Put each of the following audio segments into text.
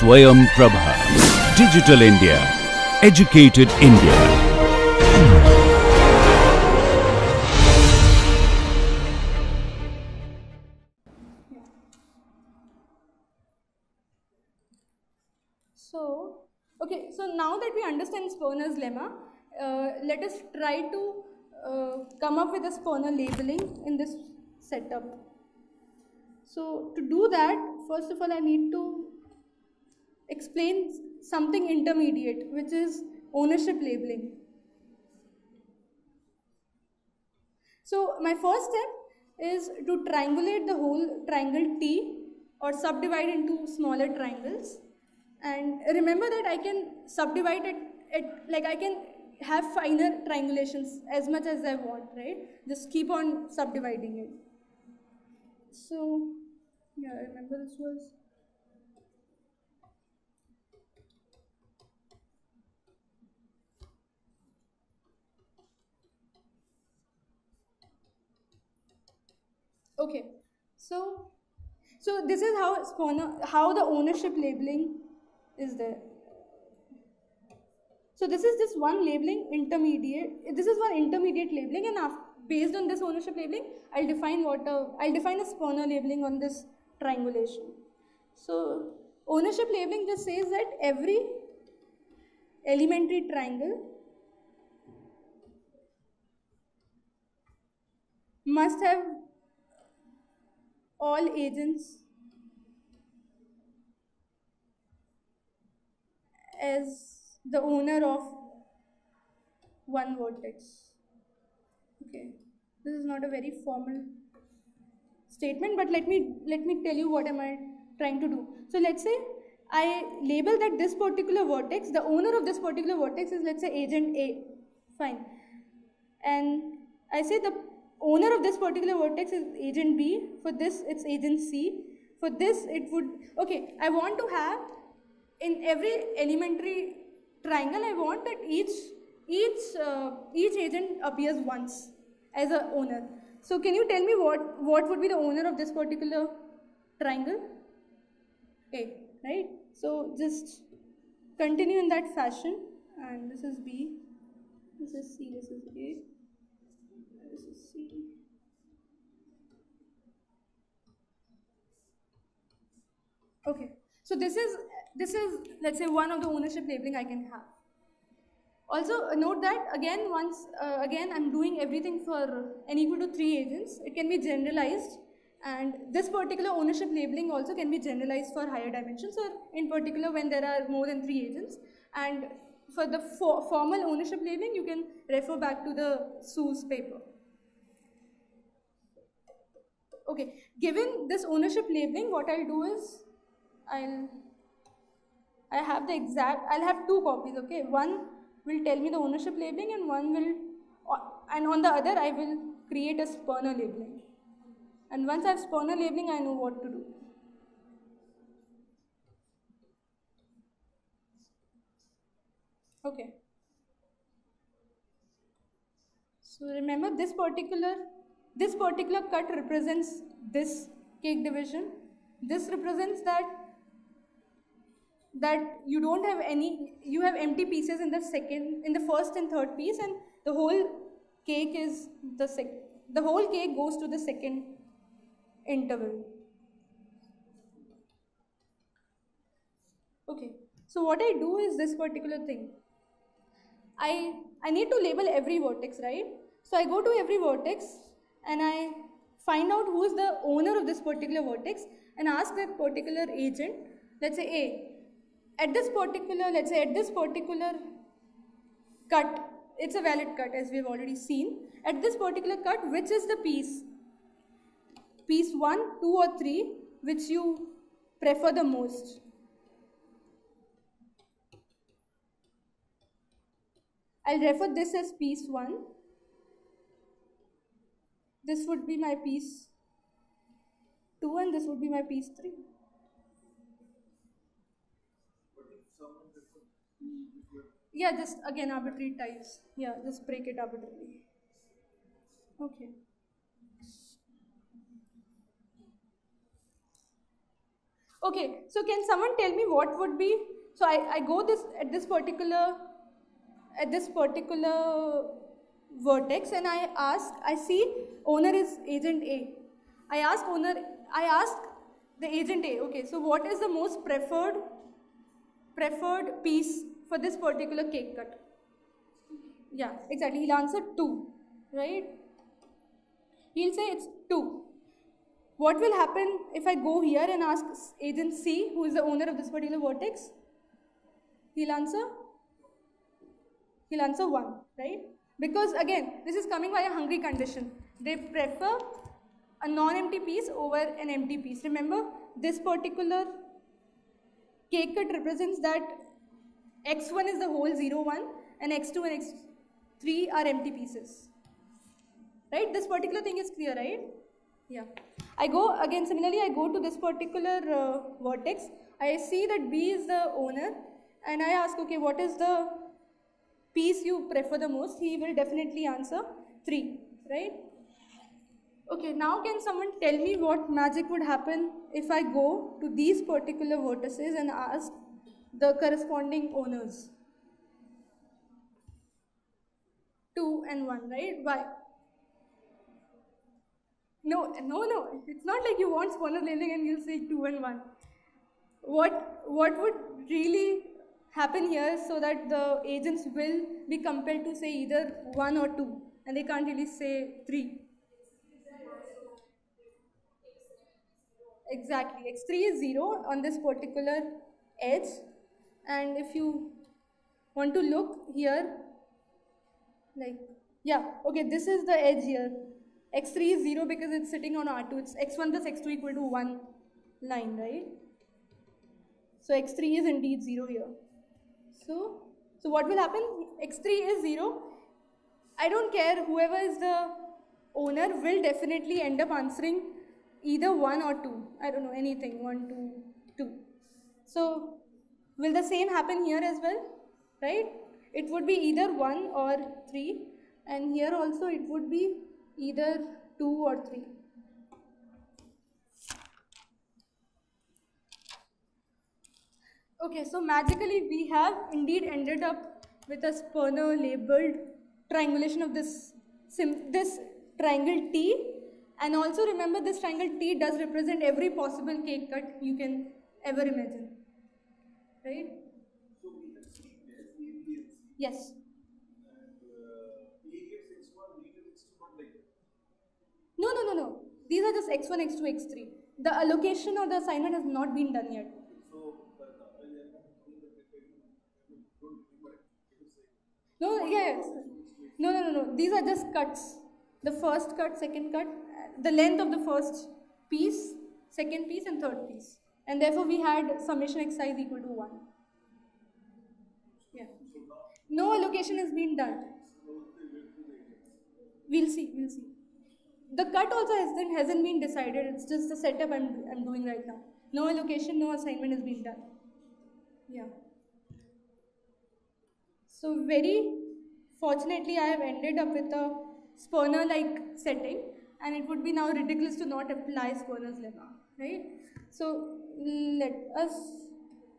Swayam Prabha. Digital India. Educated India. So now that we understand Sperner's lemma, let us try to come up with a Sperner labeling in this setup. So to do that, first of all, I need to explain something intermediate, which is ownership labeling. So my first step is to triangulate the whole triangle T or subdivide into smaller triangles. And remember that I can subdivide it like I can have finer triangulations as much as I want, right? Just keep on subdividing it. So, yeah, I remember this was. Okay, so this is how the ownership labeling is there. So this is just one labeling intermediate. This is one intermediate labeling, and based on this ownership labeling, I'll define a Sperner labeling on this triangulation. So ownership labeling just says that every elementary triangle must have all agents as the owner of one vertex. Okay, this is not a very formal statement, but let me tell you what am I trying to do. So let's say I label that this particular vertex, the owner of this particular vertex is, let's say, agent A. Fine. And I say the owner of this particular vertex is agent B. For this, it's agent C. For this, it would, okay, I want to have in every elementary triangle, I want that each agent appears once as a owner. So can you tell me what would be the owner of this particular triangle? A, right? So just continue in that fashion, and this is B, this is C, this is A, this is C. Okay, so this is let's say one of the ownership labeling I can have. Also note that again again I'm doing everything for n equal to 3 agents. It can be generalized, and this particular ownership labeling also can be generalized for higher dimensions, or in particular when there are more than 3 agents. And for the formal ownership labeling, you can refer back to the Sue's paper. Okay, given this ownership labeling, what I'll do is I'll have two copies. Okay, one will tell me the ownership labeling, and one will, and on the other I will create a Sperner labeling. And once I have Sperner labeling, I know what to do. Okay. So remember, this particular cut represents this cake division. This represents that you don't have you have empty pieces in the first and third piece, and the whole cake is the whole cake goes to the second interval. Okay, so what I do is this particular thing. I need to label every vertex, right? So I go to every vertex and I find out who is the owner of this particular vertex and ask that particular agent, let's say A, at this particular cut, it's a valid cut as we've already seen. At this particular cut, which is the piece 1, 2 or 3 which you prefer the most? I'll refer this as piece 1. This would be my piece 2 and this would be my piece 3. Yeah, just again arbitrary types. Yeah, just break it arbitrarily. Okay. Okay, so can someone tell me what would be, so I go at this particular vertex and I see owner is agent A. I ask the agent A, okay, so what is the most preferred piece for this particular cake cut? Yeah, exactly, he'll answer 2, right? He'll say it's 2. What will happen if I go here and ask agent C, who is the owner of this particular vertex? He'll answer 1, right? Because again, this is coming by a Hungry condition. They prefer a non-empty piece over an empty piece. Remember, this particular cake cut represents that x1 is the whole 0, 1 and x2 and x3 are empty pieces. Right? This particular thing is clear, right? Yeah. Similarly, I go to this particular vertex. I see that B is the owner and I ask, okay, what is the piece you prefer the most? He will definitely answer 3, right? Okay, now can someone tell me what magic would happen if I go to these particular vertices and ask the corresponding owners? 2 and 1, right? Why? No, it's not like you want spawner labeling and you'll say 2 and 1. What would really happen here so that the agents will be compelled to say either 1 or 2 and they can't really say 3? Exactly, x3 is 0 on this particular edge, and if you want to look here, like, yeah, okay, this is the edge here. x3 is 0 because it's sitting on R2. It's x1 plus x2 equal to 1 line, right? So x3 is indeed 0 here. So what will happen? x3 is 0. I don't care, whoever is the owner will definitely end up answering either 1 or 2. I don't know, anything, 1, 2, 2. So will the same happen here as well, right? It would be either 1 or 3, and here also it would be either 2 or 3. Okay, so magically we have indeed ended up with a Sperner labeled triangulation of this triangle T. And also remember, this triangle T does represent every possible cake cut you can ever imagine, right? So we have seen as A, B and C. Yes. And A gets x1, B gets x2, not like that. No. These are just x1, x2, x3. The allocation or the assignment has not been done yet. So No, yes. No. These are just cuts. The first cut, second cut, the length of the first piece, second piece and third piece. And therefore we had summation xi is equal to 1. Yeah. No allocation has been done. We'll see. The cut also hasn't been decided. It's just the setup I'm doing right now. No allocation, no assignment has been done. Yeah. So very fortunately, I have ended up with a Sperner-like setting, and it would be now ridiculous to not apply Sperner's lemma, right? So let us,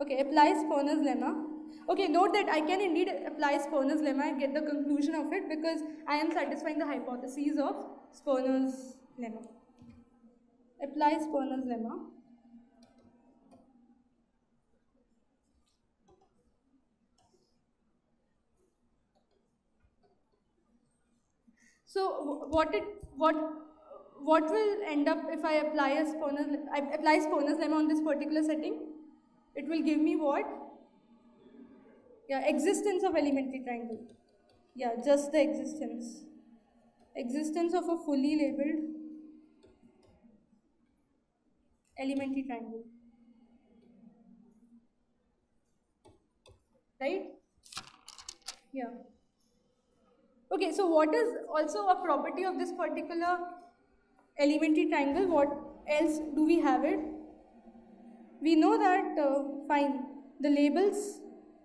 okay, apply Sperner's lemma. Okay, note that I can indeed apply Sperner's lemma and get the conclusion of it because I am satisfying the hypotheses of Sperner's lemma. Apply Sperner's lemma. So what will end up if I apply Sperner's lemma on this particular setting? It will give me what? Yeah, existence of elementary triangle. Yeah, just the existence. Existence of a fully labeled elementary triangle. Right? Yeah. Okay, so what is also a property of this particular elementary triangle? What else do we have it? We know that, fine, the labels,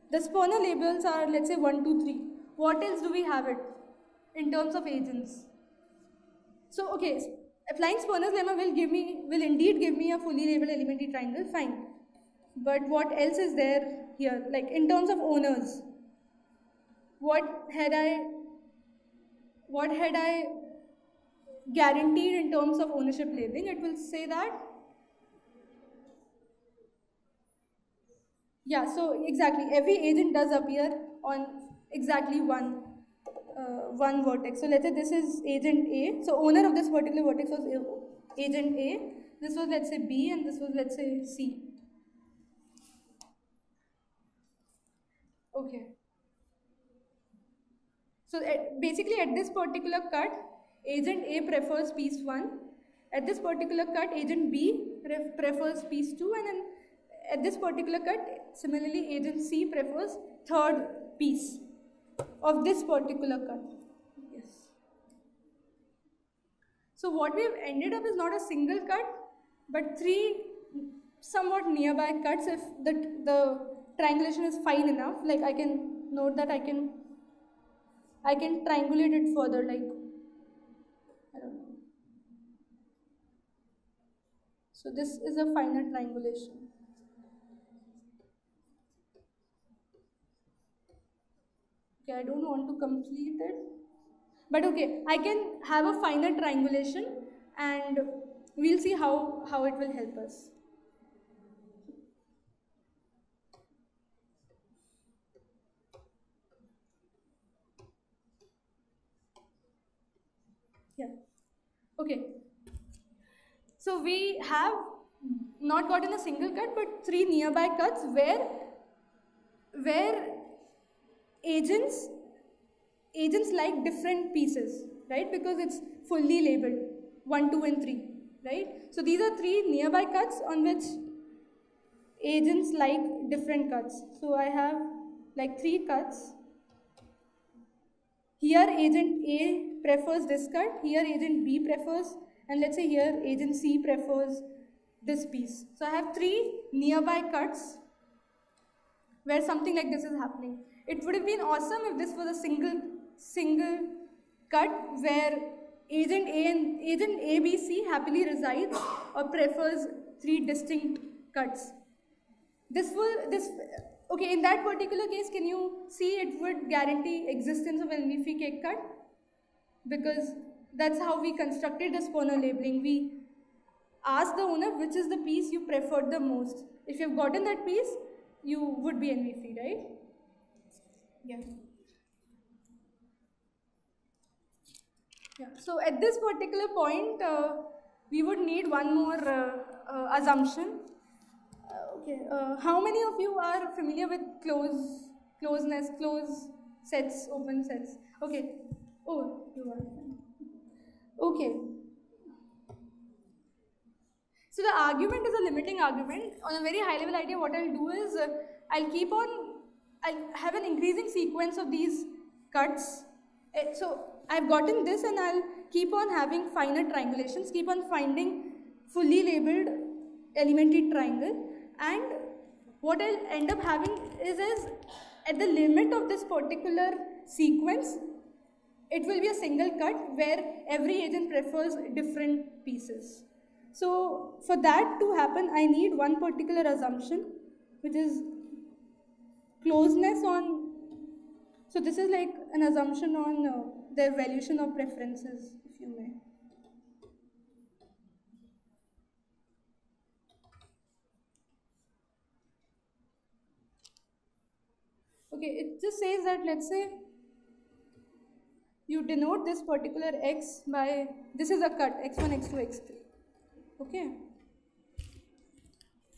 the Sperner labels are, let's say, 1, 2, 3. What else do we have it in terms of agents? So, okay, applying Sperner's lemma will indeed give me a fully labeled elementary triangle, fine. But what else is there here? Like in terms of owners, what had I guaranteed in terms of ownership labeling? It will say that, yeah, so exactly, every agent does appear on exactly one vertex. So let's say this is agent A. So owner of this particular vertex was agent A. This was, let's say, B, and this was, let's say, C. Okay. So basically at this particular cut, agent A prefers piece 1. At this particular cut, agent B prefers piece 2, and then at this particular cut, similarly, agent C prefers third piece of this particular cut. Yes. So what we have ended up is not a single cut, but 3 somewhat nearby cuts if the triangulation is fine enough. Like I can note that I can triangulate it further, like, I don't know. So this is a finer triangulation. Okay, I don't want to complete it, but okay, I can have a finer triangulation and we'll see how it will help us. Yeah. Okay. So we have not gotten a single cut, but 3 nearby cuts where agents like different pieces, right? Because it's fully labeled 1, 2, and 3, right? So these are 3 nearby cuts on which agents like different cuts. So I have like 3 cuts. Here agent A prefers this cut, here agent B prefers, and let's say here agent C prefers this piece. So I have 3 nearby cuts where something like this is happening. It would have been awesome if this was a single cut where agent A and agent ABC happily resides or prefers 3 distinct cuts. Okay, in that particular case, can you see it would guarantee existence of an NV-free cake cut? Because that's how we constructed the Sperner labeling. We asked the owner which is the piece you preferred the most. If you've gotten that piece, you would be NV-free, right? Yeah. Yeah. So at this particular point, we would need one more assumption. Okay. How many of you are familiar with closeness, closed sets, open sets? Okay. Oh, you are. Okay. So the argument is a limiting argument. On a very high level idea, what I'll do is I'll have an increasing sequence of these cuts. So I've gotten this and I'll keep on having finer triangulations, keep on finding fully labeled elementary triangle, and what I'll end up having is at the limit of this particular sequence, it will be a single cut where every agent prefers different pieces. So for that to happen, I need one particular assumption, which is closeness on, so this is like an assumption on the evaluation of preferences, if you may. Okay, it just says that, let's say, you denote this particular x by, this is a cut, x1, x2, x3. Okay.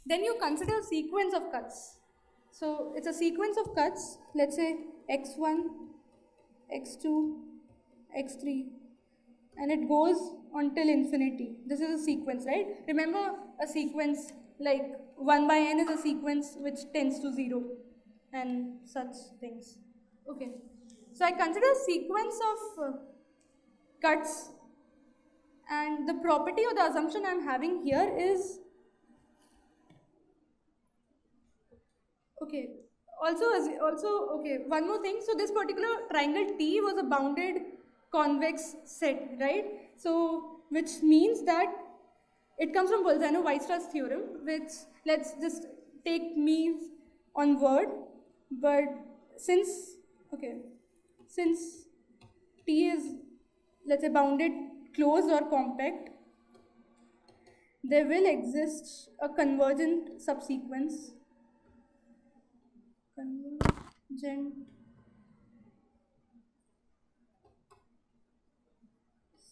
Then you consider a sequence of cuts. So it's a sequence of cuts, let's say x1, x2, x3, and it goes until infinity. This is a sequence, right? Remember a sequence like 1 by n is a sequence which tends to 0 and such things. Okay. So I consider a sequence of cuts, and the property or the assumption I'm having here is, okay, also okay, one more thing. So this particular triangle T was a bounded convex set, right? So which means that it comes from Bolzano-Weierstrass theorem, which let's just take means on word, but since T is, let's say, bounded, closed or compact, there will exist a convergent subsequence. Convergent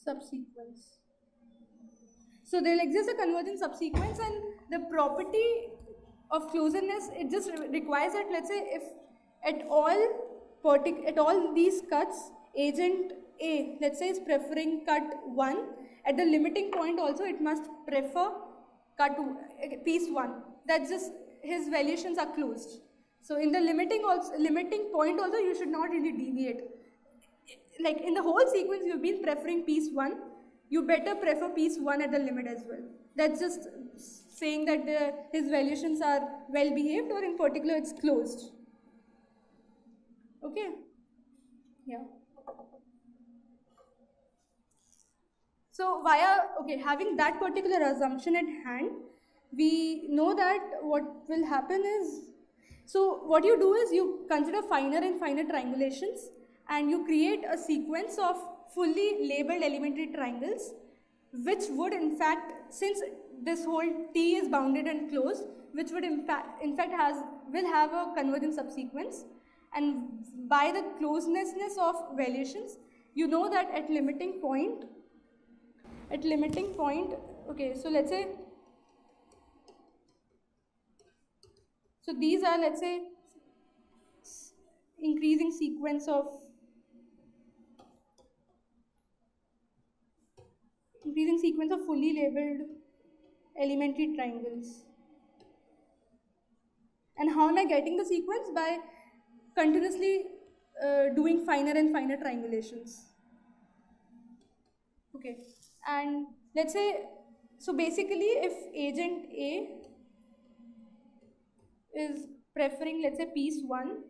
subsequence. So there will exist a convergent subsequence, and the property of closedness, it just requires that, let's say, if at all these cuts, agent A, let's say, is preferring cut 1, at the limiting point also it must prefer piece 1. That's just, his valuations are closed. So in the limiting point also, you should not really deviate. Like in the whole sequence, you've been preferring piece 1, you better prefer piece 1 at the limit as well. That's just saying that his valuations are well behaved, or in particular it's closed. Okay? Yeah. So having that particular assumption at hand, we know that what will happen is, so what you do is you consider finer and finer triangulations, and you create a sequence of fully labeled elementary triangles, which would in fact, since this whole T is bounded and closed, which would in fact will have a convergent subsequence. And by the closeness of valuations, you know that at limiting point, okay, so let's say, so these are, let's say, increasing sequence of fully labeled elementary triangles. And how am I getting the sequence? By continuously doing finer and finer triangulations. Okay, and let's say, so basically if agent A is preferring, let's say, piece 1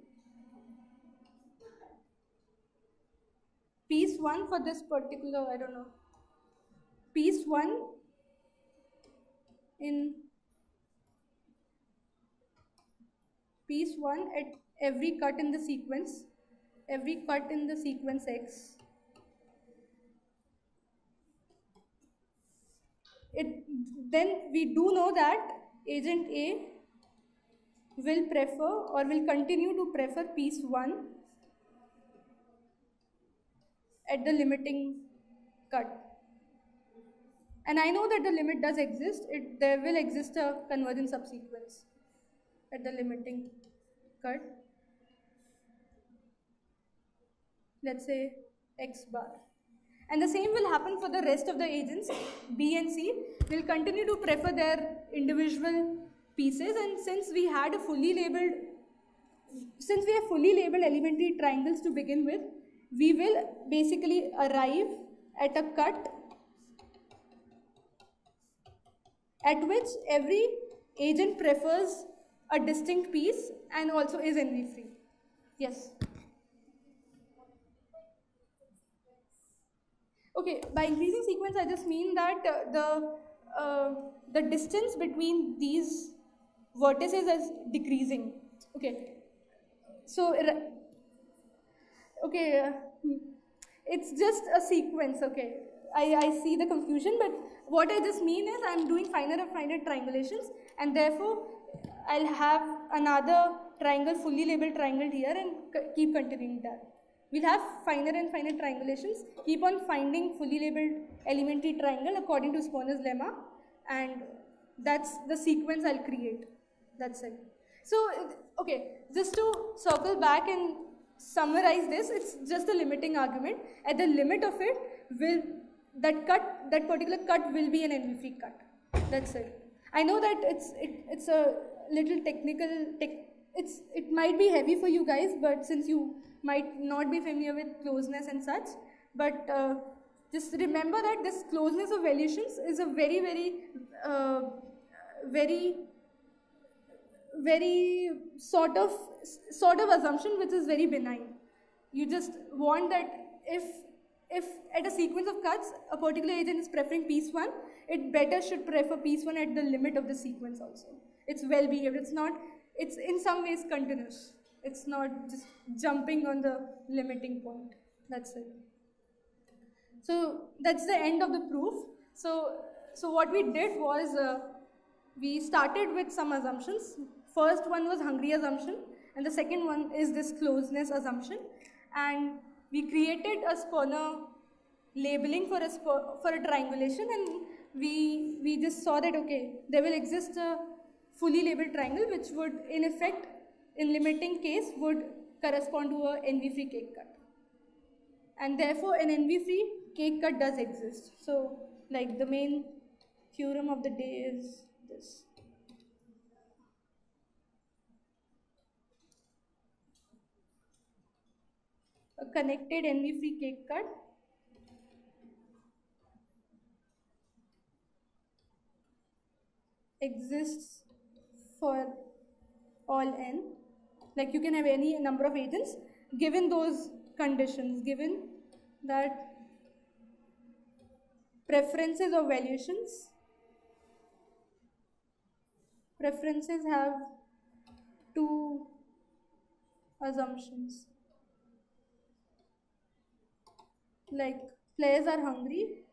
for this particular, I don't know, piece 1 at every cut in the sequence X, then we do know that agent A will prefer or will continue to prefer piece 1 at the limiting cut. And I know that the limit does exist. There will exist a convergent subsequence at the limiting cut. Let's say X bar. And the same will happen for the rest of the agents. B and C will continue to prefer their individual pieces, and since we have fully labeled elementary triangles to begin with, we will basically arrive at a cut at which every agent prefers a distinct piece and also is envy-free. Yes? Okay, by increasing sequence, I just mean that the distance between these vertices is decreasing. Okay, so it's just a sequence. Okay, I see the confusion, but what I just mean is I'm doing finer and finer triangulations, and therefore I'll have another triangle, fully labeled triangle here, and keep continuing that. We'll have finer and finer triangulations, keep on finding fully labeled elementary triangle according to Sperner's lemma, and that's the sequence I'll create. That's it. So, okay, just to circle back and summarize this, it's just a limiting argument. At the limit of it, that particular cut will be an envy-free cut. That's it. I know that it's a little technical, it might be heavy for you guys, but since you might not be familiar with closeness and such, but just remember that this closeness of valuations is a very, very sort of assumption which is very benign. You just want that if if at a sequence of cuts, a particular agent is preferring piece 1, it better should prefer piece 1 at the limit of the sequence also. It's well behaved. It's in some ways continuous. It's not just jumping on the limiting point. That's it. So that's the end of the proof. So what we did was we started with some assumptions. First one was hungry assumption, and the second one is this closeness assumption. And we created a Sperner labeling for a triangulation, and we just saw that, okay, there will exist a fully labeled triangle which would, in effect, in limiting case, would correspond to a NV-free cake cut. And therefore, an NV-free cake cut does exist. So, like, the main theorem of the day is this. A connected NV-free cake cut exists for all n. Like, you can have any number of agents given those conditions, given that preferences or valuations, preferences have two assumptions. Like, players are hungry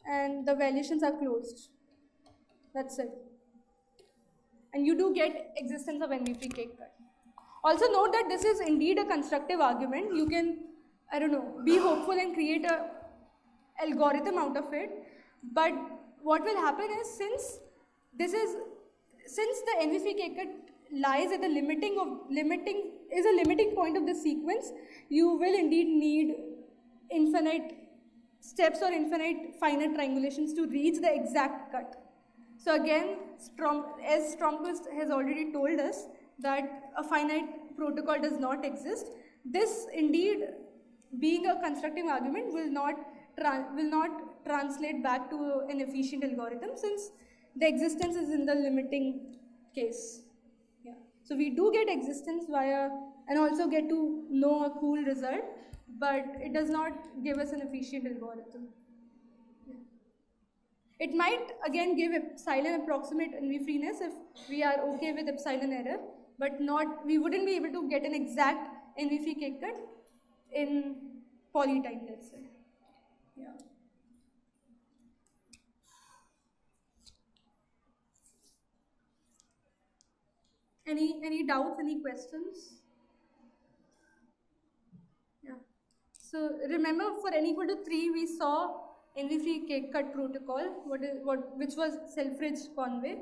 and the valuations are closed. That's it. And you do get existence of NV-free cake cut. Also note that this is indeed a constructive argument. You can, I don't know, be hopeful and create a algorithm out of it. But what will happen is, since the NV-free cake cut lies at the limiting point of the sequence, you will indeed need infinite steps or infinite finite triangulations to reach the exact cut. So again, as Stromquist has already told us that a finite protocol does not exist, this indeed, being a constructive argument, will not translate back to an efficient algorithm, since the existence is in the limiting case. Yeah. So we do get existence via, and also get to know a cool result, but it does not give us an efficient algorithm. Yeah. It might again give epsilon approximate NV-freeness if we are okay with epsilon error, but we wouldn't be able to get an exact NV-free cake cut in polytime, let's say. Yeah. Any doubts, any questions? Yeah. So remember, for n equal to 3, we saw NV-free cake cut protocol, which was Selfridge-Conway,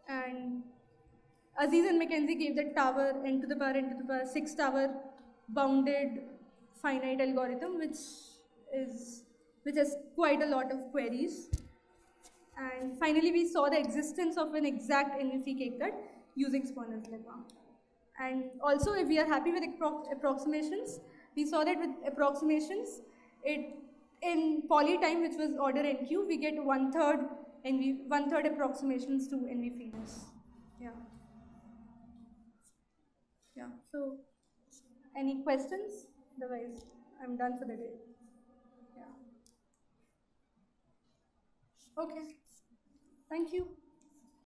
and Aziz and McKenzie gave the tower n to the power 6 tower bounded finite algorithm, which has quite a lot of queries. And finally, we saw the existence of an exact NV-free cake cut using Sperner's lemma. And also, if we are happy with approximations, we saw that with approximations, in polytime, which was order NQ, we get one-third approximations to NV-freeness. Yeah. Yeah. So, any questions? Otherwise, I'm done for the day. Yeah. Okay. Thank you.